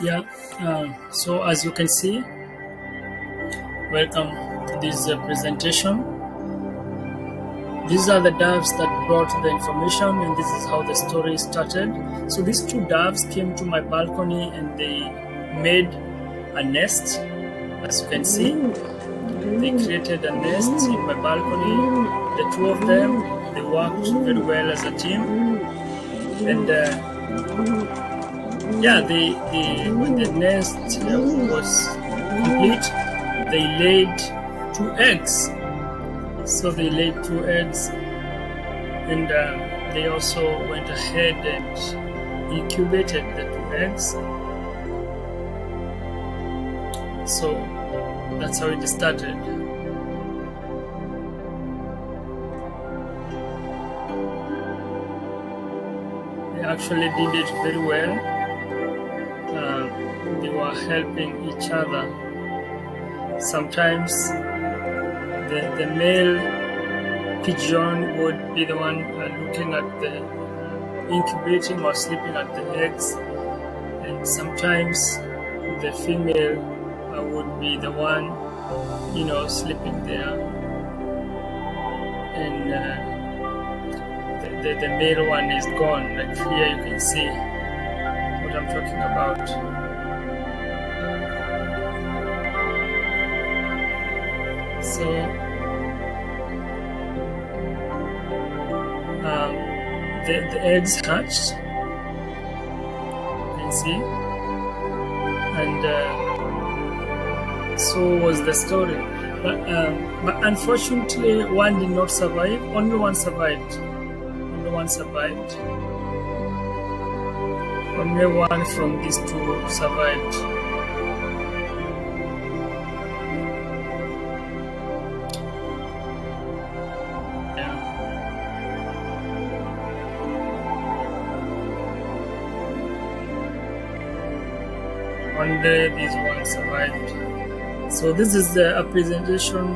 Yeah, so as you can see, welcome to this presentation. These are the doves that brought the information, and this is how the story started. So these two doves came to my balcony and they made a nest. As you can see, they created a nest in my balcony. The two of them, they worked very well as a team. And when the nest was complete, they laid two eggs. So they laid two eggs, and they also went ahead and incubated the two eggs. So that's how it started. They actually did it very well. They were helping each other. Sometimes the male pigeon would be the one looking at the incubating or sleeping at the eggs, and sometimes the female would be the one, sleeping there, and the male one is gone. Like here, you can see what I'm talking about. So the eggs hatched, you can see, and so was the story. But unfortunately, one did not survive. Only one survived. Only one from these two survived. Only these one survived. So this is a presentation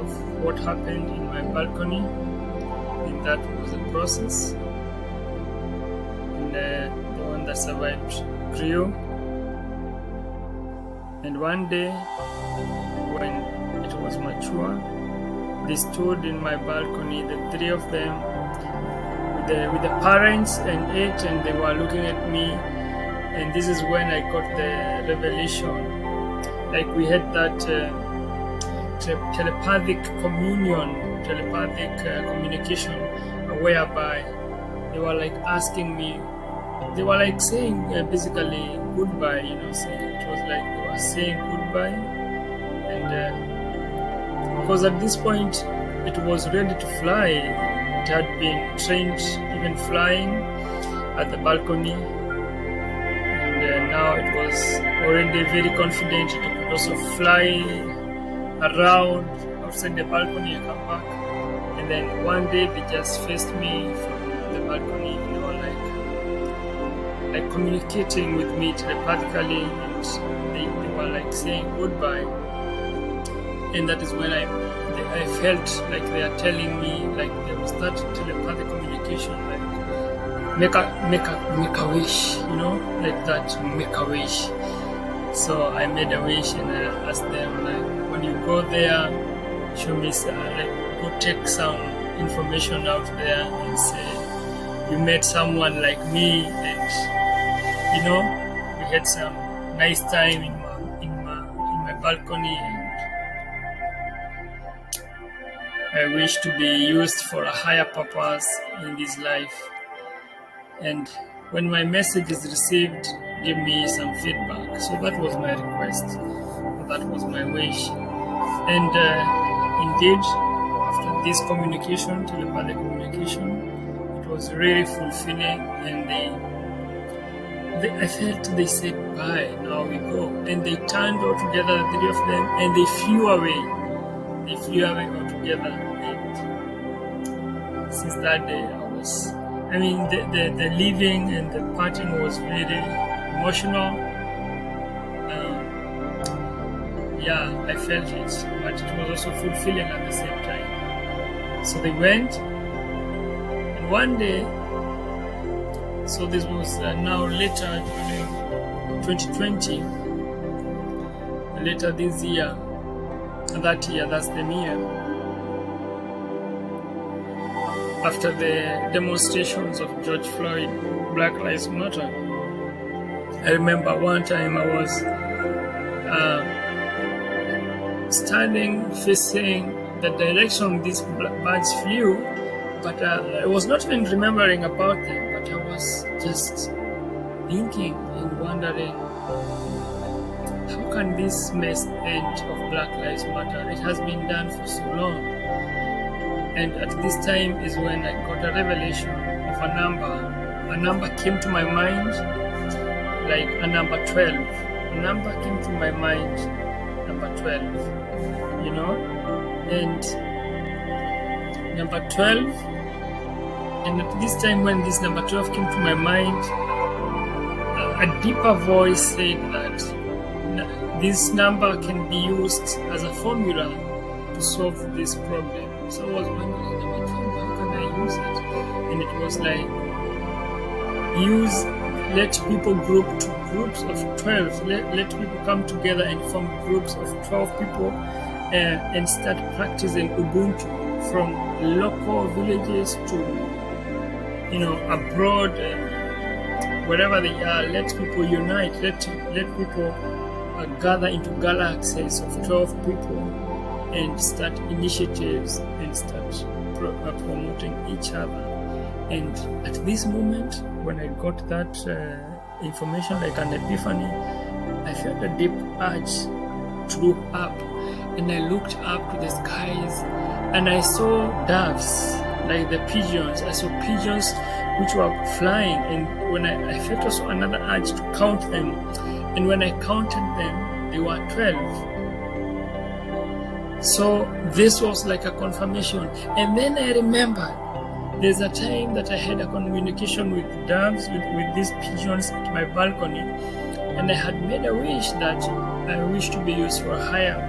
of what happened in my balcony, and that was the process. And the one that survived grew. And one day, when it was mature, they stood in my balcony, the three of them, with the parents, and ate, and they were looking at me. And this is when I got the revelation. Like we had that telepathic communication, whereby they were like asking me, they were like saying basically goodbye, saying it was like they were saying goodbye. And because at this point it was ready to fly, it had been trained even flying at the balcony. And now it was already very confident. It could also fly around outside the balcony and come back. And then one day they just faced me from the balcony. They were like communicating with me telepathically, and they were like saying goodbye. And that is when I felt like they are telling me, like there was that telepathic communication, like make a wish, like that, make a wish. So I made a wish, and I asked them, like, when you go there, show me, like, go take some information out there and say you met someone like me, and we had some nice time in my balcony, and I wish to be used for a higher purpose in this life. And when my message is received, give me some feedback. So that was my request. That was my wish. And indeed, after this communication, telepathic communication, it was really fulfilling. And I felt they said, bye, now we go. And they turned all together, the three of them, and they flew away. They flew away all together. And since that day, the leaving and the parting was really emotional. I felt it, but it was also fulfilling at the same time. So they went, and one day, so this was now later 2020, later this year, that's the year, after the demonstrations of George Floyd, Black Lives Matter. I remember one time I was standing facing the direction these birds flew, but I was not even remembering about them, but I was just thinking and wondering, how can this mess end of Black Lives Matter? It has been done for so long. And at this time is when I got a revelation of a number. A number came to my mind, like a number 12. A number came to my mind, number 12, you know? And number 12, and at this time when this number 12 came to my mind, a deeper voice said that this number can be used as a formula to solve this problem. So I was wondering, number 12, how can I use it? And it was like, let people group to groups of 12. Let people come together and form groups of 12 people and start practicing Ubuntu from local villages to, abroad, wherever they are. Let people unite. Let people gather into galaxies of 12 people and start initiatives and start promoting each other. And at this moment, when I got that information, like an epiphany, I felt a deep urge to look up. And I looked up to the skies and I saw doves, like the pigeons. I saw pigeons which were flying, and when I felt also another urge to count them. And when I counted them, they were 12. So this was like a confirmation. And then I remembered there's a time that I had a communication with doves, with these pigeons at my balcony, and I had made a wish that I wish to be used for a higher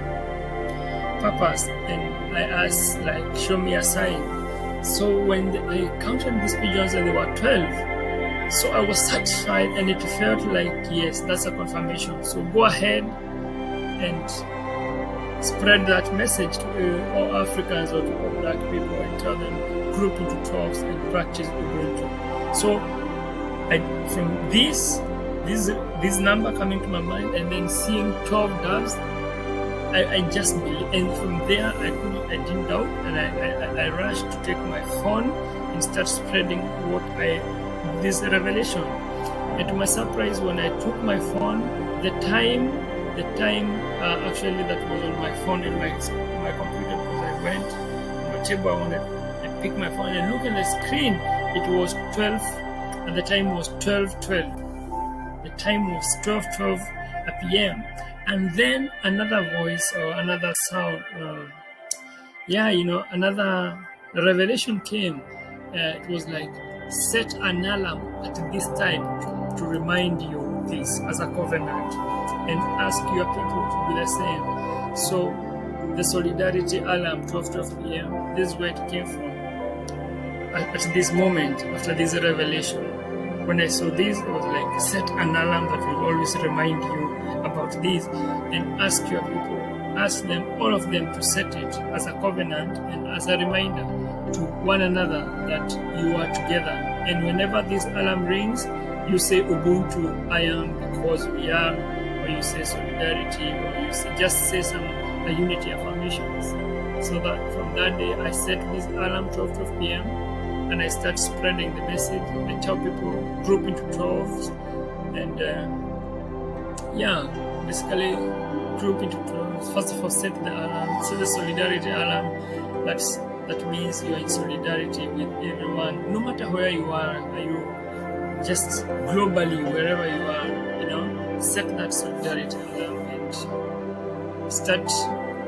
purpose, and I asked, like, show me a sign. So when I counted these pigeons and they were 12, so I was satisfied, and it felt like, yes, that's a confirmation. So go ahead and spread that message to all Africans or to all Black people and tell them, group into 12s and practice Ubuntu. So from this number coming to my mind and then seeing 12 doves, I just believe, and from there I didn't doubt, and I rushed to take my phone and start spreading this revelation. And to my surprise, when I took my phone, the time actually that was on my phone in my computer, because I went to my table, I picked my phone and look at the screen. It was 12, and the time was 12:12. The time was 12:12 p.m. And then another voice or another sound, another revelation came. It was like, set an alarm at this time to remind you this as a covenant, and ask your people to do the same. So the solidarity alarm, 12:12 p.m., this is where it came from. At this moment, after this revelation, when I saw this, it was like, set an alarm that will always remind you about this, and ask your people, ask them, all of them, to set it as a covenant and as a reminder to one another that you are together. And whenever this alarm rings, you say Ubuntu, I am because we are, or you say solidarity, or you just say some unity affirmations. So that from that day, I set this alarm 12:12 p.m. and I start spreading the message. I tell people, group into 12s, and basically group into 12s. First of all, set the alarm, set the solidarity alarm. That means you are in solidarity with everyone, no matter where you are you just globally, wherever you are, set that solidarity alarm and start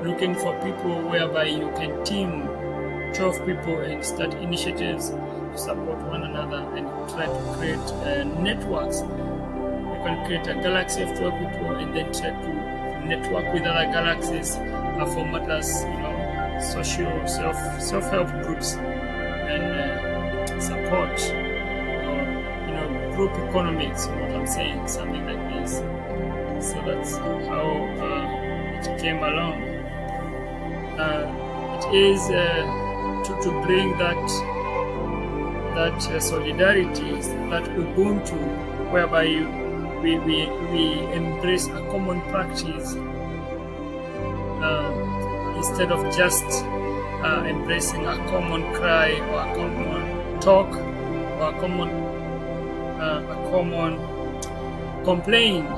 looking for people whereby you can team 12 people and start initiatives to support one another and try to create networks. You can create a galaxy of 12 people and then try to network with other galaxies for matters, social self-help groups and support, group economics, what I'm saying, something like this. things. So that's how it came along. It is to bring that solidarity, that Ubuntu, whereby we embrace a common practice instead of just embracing a common cry or a common talk or a common complaint.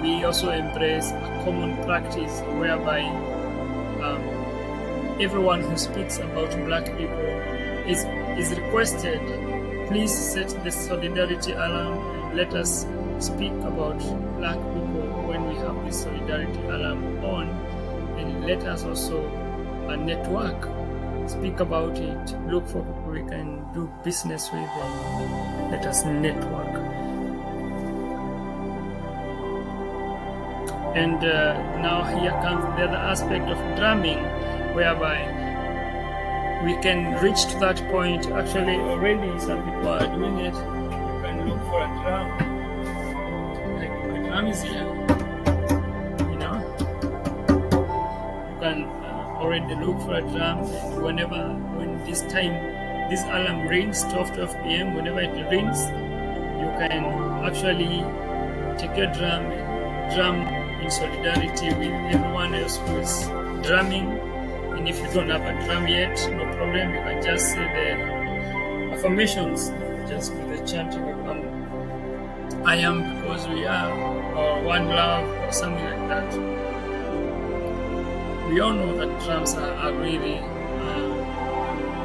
We also embrace a common practice whereby everyone who speaks about Black people is requested, please set the solidarity alarm and let us speak about Black people when we have this solidarity alarm on, and let us also network, speak about it, look for people we can do business with, and let us network. And now here comes the other aspect of drumming, whereby we can reach to that point. Actually, already some people are doing it. You can look for a drum, like my drum is here. You know, you can already look for a drum, and when this alarm rings, 12 p.m., whenever it rings, you can actually take your drum in solidarity with everyone else who is drumming. And if you don't have a drum yet, no problem, you can just say the affirmations, just with the chanting of I am because we are, or one love, or something like that. We all know that drums are a really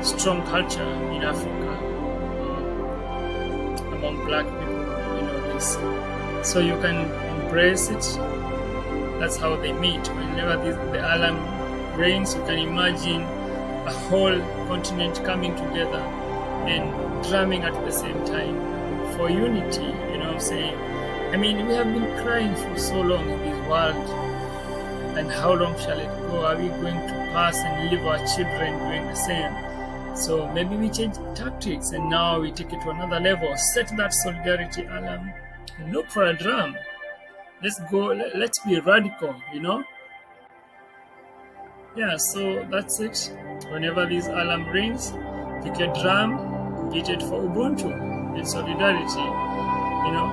strong culture in Africa among Black people, you know this. So you can embrace it. That's how they meet. Whenever the alarm rings, you can imagine a whole continent coming together and drumming at the same time for unity, you know what I'm saying? I mean, we have been crying for so long in this world, and how long shall it go? Are we going to pass and leave our children doing the same? So maybe we change tactics, and now we take it to another level. Set that solidarity alarm and look for a drum. Let's go, let's be radical, you know? Yeah, so that's it. Whenever this alarm rings, pick a drum, beat it for Ubuntu in solidarity. You know,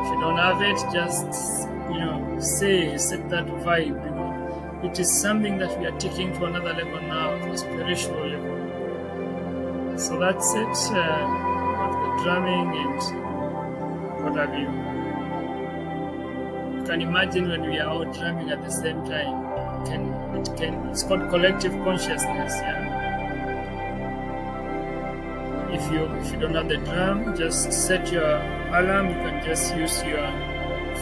if you don't have it, just, you know, set that vibe, you know. It is something that we are taking to another level now, to a spiritual level. So that's it, about the drumming and what have you. You can imagine when we are all drumming at the same time. It's called collective consciousness. Yeah. If you don't have the drum, just set your alarm. You can just use your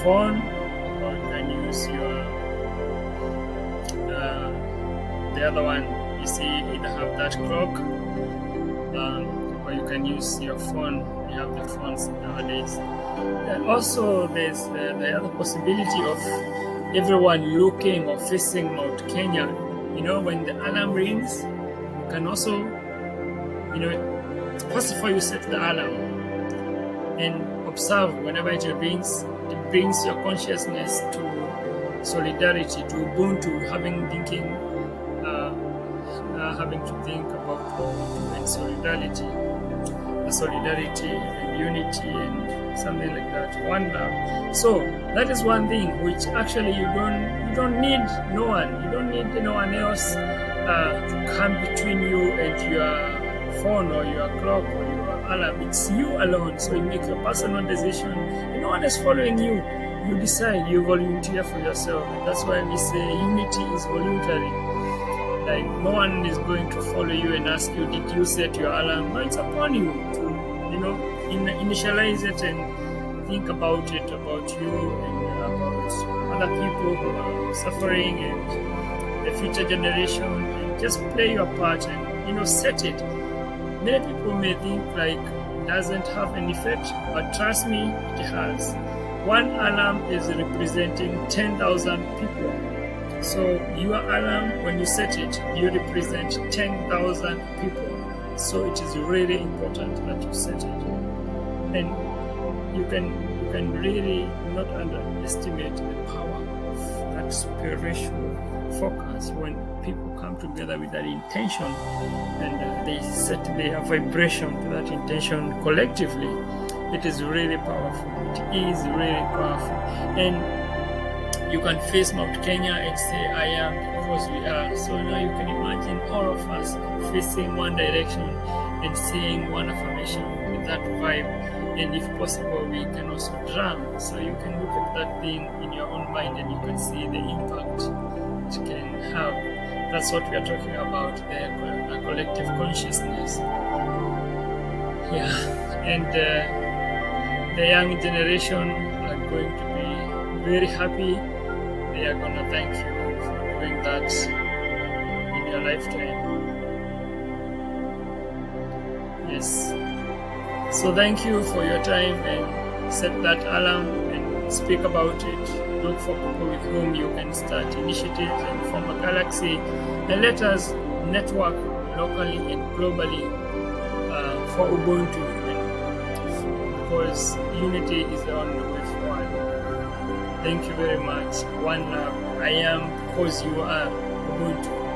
phone, or you can use your the other one. You see, either have that clock, or you can use your phone. You have the phones nowadays. And also, there's the other possibility of everyone looking or facing Mount Kenya. You know, when the alarm rings, you can also, you know, first of all, you set the alarm and observe whenever it rings. It brings your consciousness to solidarity, to Ubuntu, having to think about Ubuntu and solidarity, the solidarity and unity and something like that, one love. So that is one thing which actually you don't need no one. You don't need no one else to come between you and your phone or your clock or your alarm. It's you alone. So you make your personal decision, and no one is following you. You decide. You volunteer for yourself. And that's why we say unity is voluntary. Like, no one is going to follow you and ask you, did you set your alarm? No, it's upon you to, you know, initialize it and think about it, about you and about other people who are suffering and the future generation, and just play your part and, you know, set it. Many people may think like it doesn't have an effect, but trust me, it has. One alarm is representing 10,000 people. So your alarm, when you set it, you represent 10,000 people. So it is really important that you set it. And you can can really not underestimate the power of that spiritual focus when people come together with that intention and they set their vibration to that intention collectively. It is really powerful. It is really powerful. And you can face Mount Kenya and say, I am because we are. So now you can imagine all of us facing one direction and saying one affirmation with that vibe. And if possible, we can also drum. So you can look at that thing in your own mind and you can see the impact it can have. That's what we are talking about, the collective consciousness. Yeah, and the young generation are going to be very happy. They are going to thank you for doing that in your lifetime. Yes. So thank you for your time, and set that alarm and speak about it. Look for people with whom you can start initiatives and form a galaxy, and let us network locally and globally for Ubuntu, because unity is the only way forward. Thank you very much. One love. I am because you are Ubuntu.